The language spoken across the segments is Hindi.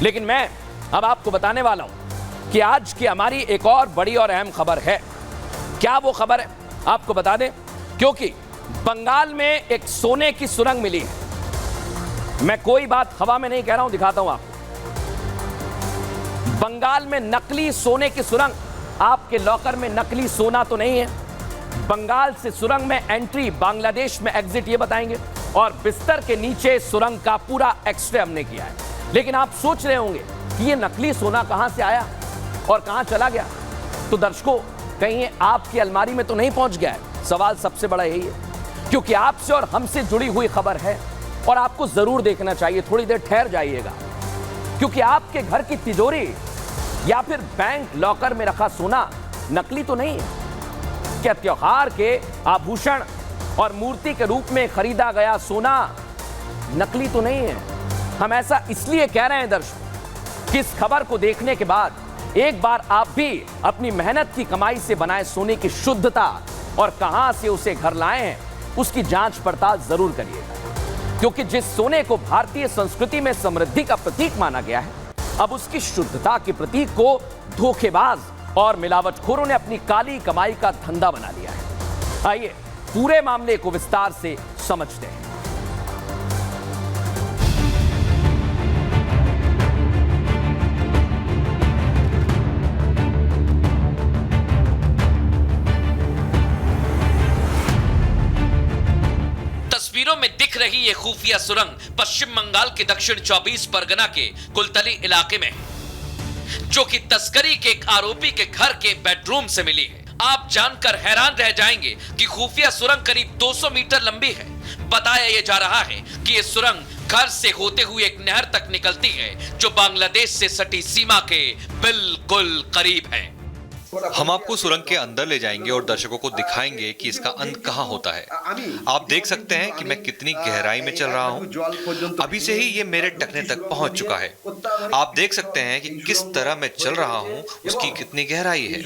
लेकिन मैं अब आपको बताने वाला हूं कि आज की हमारी एक और बड़ी और अहम खबर है। क्या वो खबर है आपको बता दें, क्योंकि बंगाल में एक सोने की सुरंग मिली है। मैं कोई बात हवा में नहीं कह रहा हूं, दिखाता हूं आपको। बंगाल में नकली सोने की सुरंग। आपके लॉकर में नकली सोना तो नहीं है। बंगाल से सुरंग में एंट्री, बांग्लादेश में एग्जिट, ये बताएंगे। और बिस्तर के नीचे सुरंग का पूरा एक्सरे हमने किया है। लेकिन आप सोच रहे होंगे कि ये नकली सोना कहां से आया और कहां चला गया। तो दर्शकों, कहीं आपकी अलमारी में तो नहीं पहुंच गया है? सवाल सबसे बड़ा यही है, क्योंकि आपसे और हमसे जुड़ी हुई खबर है और आपको जरूर देखना चाहिए। थोड़ी देर ठहर जाइएगा, क्योंकि आपके घर की तिजोरी या फिर बैंक लॉकर में रखा सोना नकली तो नहीं है। क्या त्योहार के आभूषण और मूर्ति के रूप में खरीदा गया सोना नकली तो नहीं है? हम ऐसा इसलिए कह रहे हैं दर्शकों कि इस खबर को देखने के बाद एक बार आप भी अपनी मेहनत की कमाई से बनाए सोने की शुद्धता और कहां से उसे घर लाए हैं उसकी जांच पड़ताल जरूर करिएगा। क्योंकि जिस सोने को भारतीय संस्कृति में समृद्धि का प्रतीक माना गया है, अब उसकी शुद्धता के प्रतीक को धोखेबाज और मिलावटखोरों ने अपनी काली कमाई का धंधा बना लिया है। आइए पूरे मामले को विस्तार से समझते हैं। तस्वीरों में दिख रही ये खुफिया सुरंग पश्चिम बंगाल के दक्षिण 24 परगना के कुलतली इलाके में है, जो कि तस्करी के एक आरोपी के घर के बेडरूम से मिली है। आप जानकर हैरान रह जाएंगे कि खुफिया सुरंग करीब 200 मीटर लंबी है। बताया यह जा रहा है कि यह सुरंग घर से होते हुए एक नहर तक निकलती है, जो बांग्लादेश से सटी सीमा के बिल्कुल करीब है। हम आपको सुरंग के अंदर ले जाएंगे और दर्शकों को दिखाएंगे कि इसका अंत कहां होता है। आप देख सकते हैं कि मैं कितनी गहराई में चल रहा हूं। अभी से ही ये मेरे टखने तक पहुंच चुका है। आप देख सकते हैं कि किस तरह मैं चल रहा हूं, उसकी कितनी गहराई है।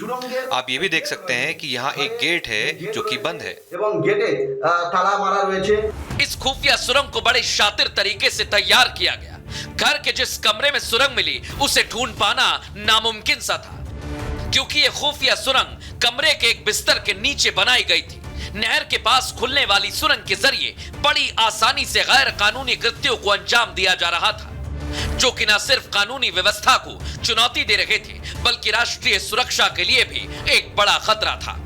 आप ये भी देख सकते हैं कि यहाँ एक गेट है जो कि बंद है। इस खुफिया सुरंग को बड़े शातिर तरीके से तैयार किया गया। घर के जिस कमरे में सुरंग मिली उसे ढूंढ पाना नामुमकिन सा था, क्योंकि यह खुफिया सुरंग कमरे के एक बिस्तर के नीचे बनाई गई थी। नहर के पास खुलने वाली सुरंग के जरिए बड़ी आसानी से गैर कानूनी कृत्यों को अंजाम दिया जा रहा था, जो कि न सिर्फ कानूनी व्यवस्था को चुनौती दे रहे थे, बल्कि राष्ट्रीय सुरक्षा के लिए भी एक बड़ा खतरा था।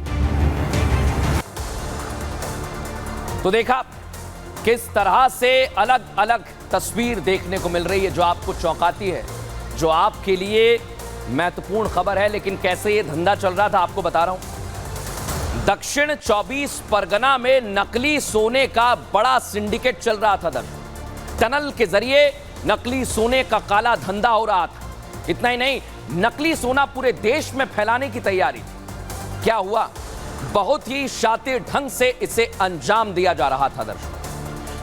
तो देखा किस तरह से अलग अलग तस्वीर देखने को मिल रही है, जो आपको चौंकाती है, जो आपके लिए महत्वपूर्ण खबर है। लेकिन कैसे ये धंधा चल रहा था आपको बता रहा हूं। दक्षिण 24 परगना में नकली सोने का बड़ा सिंडिकेट चल रहा था। टनल के जरिए नकली सोने का काला धंधा हो रहा था। इतना ही नहीं, नकली सोना पूरे देश में फैलाने की तैयारी थी। क्या हुआ, बहुत ही शातिर ढंग से इसे अंजाम दिया जा रहा था।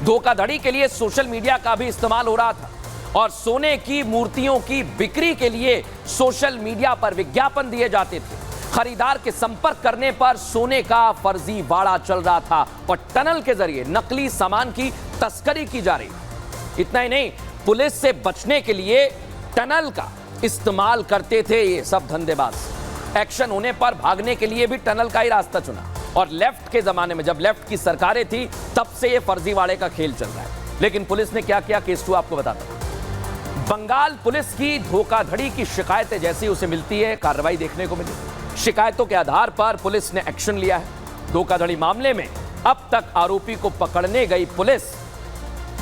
धोखाधड़ी के लिए सोशल मीडिया का भी इस्तेमाल हो रहा था और सोने की मूर्तियों की बिक्री के लिए सोशल मीडिया पर विज्ञापन दिए जाते थे। खरीदार के संपर्क करने पर सोने का फर्जी वाड़ा चल रहा था और टनल के जरिए नकली सामान की तस्करी की जा रही। इतना ही नहीं, पुलिस से बचने के लिए टनल का इस्तेमाल करते थे ये सब धंधेबाज। एक्शन होने पर भागने के लिए भी टनल का ही रास्ता चुना। और लेफ्ट के जमाने में, जब लेफ्ट की सरकारें थी, तब से ये फर्जीवाड़े का खेल चल रहा है। लेकिन पुलिस ने क्या किया, केस 2 आपको बताता हूं। बंगाल पुलिस की धोखाधड़ी की शिकायतें जैसी उसे मिलती है, कार्रवाई देखने को मिली। शिकायतों के आधार पर पुलिस ने एक्शन लिया है। धोखाधड़ी मामले में अब तक आरोपी को पकड़ने गई पुलिस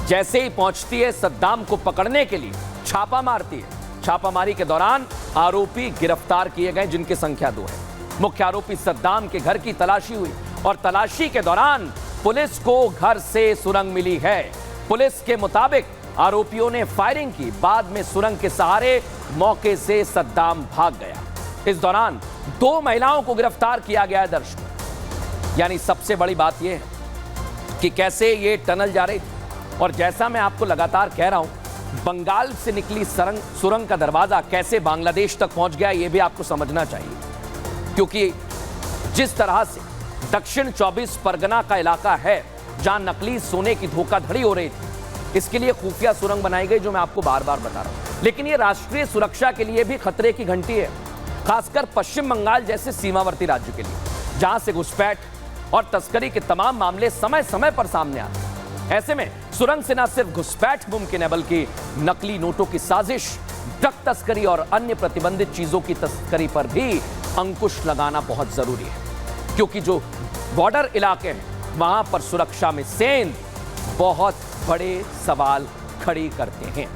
जैसे ही पहुंचती है सद्दाम को पकड़ने के लिए, छापा मारती है। छापामारी के दौरान आरोपी गिरफ्तार किए गए, जिनकी संख्या 2 है। मुख्य आरोपी सद्दाम के घर की तलाशी हुई और तलाशी के दौरान पुलिस को घर से सुरंग मिली है। पुलिस के मुताबिक आरोपियों ने फायरिंग की, बाद में सुरंग के सहारे मौके से सद्दाम भाग गया। इस दौरान 2 महिलाओं को गिरफ्तार किया गया है। दर्शकों, यानी सबसे बड़ी बात यह है कि कैसे ये टनल जा रही थी। और जैसा मैं आपको लगातार कह रहा हूं, बंगाल से निकली सुरंग का दरवाजा कैसे बांग्लादेश तक पहुंच गया, यह भी आपको समझना चाहिए। क्योंकि जिस तरह से दक्षिण 24 परगना का इलाका है, जहां नकली सोने की धोखाधड़ी हो रही थी, इसके लिए खुफिया सुरंग बनाई गई, जो मैं आपको बार बार बता रहा हूं। लेकिन ये राष्ट्रीय सुरक्षा के लिए भी खतरे की घंटी है, खासकर पश्चिम बंगाल जैसे सीमावर्ती राज्य के लिए, जहां से घुसपैठ और तस्करी के तमाम मामले समय समय पर सामने आते हैं। ऐसे में सुरंग से न सिर्फ घुसपैठ मुमकिन है, बल्कि नकली नोटों की साजिश, ड्रग तस्करी और अन्य प्रतिबंधित चीजों की तस्करी पर भी अंकुश लगाना बहुत जरूरी है, क्योंकि जो बॉर्डर इलाके हैं वहां पर सुरक्षा में सेंध बहुत बड़े सवाल खड़ी करते हैं।